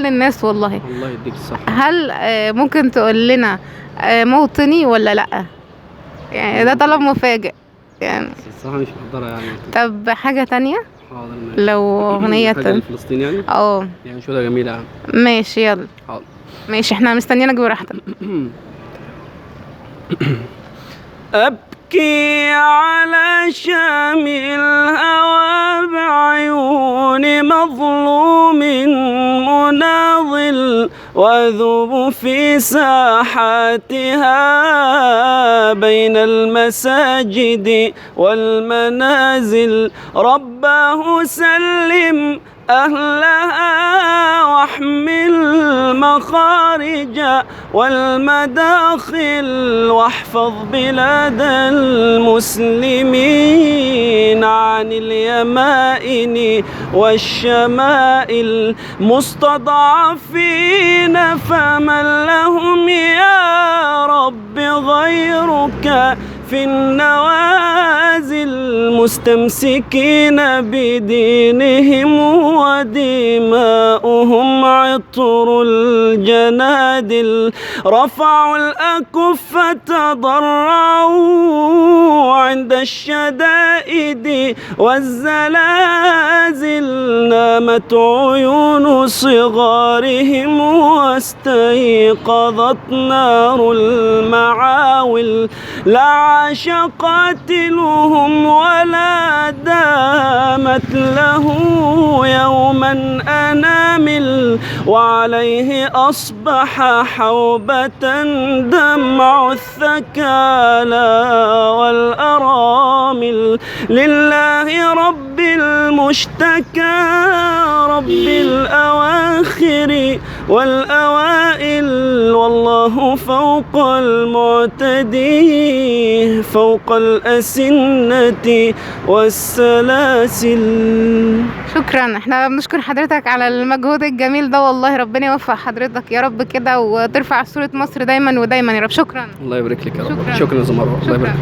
كل الناس والله. الله يديك الصحة. هل ممكن تقول لنا موطني ولا لأ؟ يعني ده طلب مفاجئ يعني. بس الصراحة مش محضرة يعني. طب حاجة تانية حاضر ماشي. لو أغنية حاجة لفلسطين يعني؟ يعني شو ده جميلة يعني. ماشي يلا. حاضر ماشي، احنا مستنيينك براحتك. أبكي على شام الهوى بعيون مظلوم مناضل، وأذوب في ساحاتها بين المساجد والمنازل. رباه سلم أهلها واحمل المخارج والمداخل، واحفظ بلاد المسلمين عن اليمائن والشمائل. مستضعفين فمن لهم يا رب غيرك في النوازل، مستمسكين بدينهم ودماؤهم عطر الجنادل. رفعوا الأكف تضرعوا عند الشدائد والزلازل، نامت عيون صغارهم واستيقظت نار المعاول. لا عاش قاتلهم ولا دامت له يوما أنامل، وعليه أصبح حوبة دمع الثكالى والأرامل. لله رب المشتكى رب الأواخر والأوائل، والله فوق المعتدي فوق الأسنة والسلاسل. شكرا، احنا بنشكر حضرتك على المجهود الجميل ده والله. ربنا يوفق حضرتك يا رب كده وترفع صورة مصر دايما ودايما يا رب. شكرا. الله يبارك لك يا رب. شكرا. شكرا يا زمر. الله يبارك.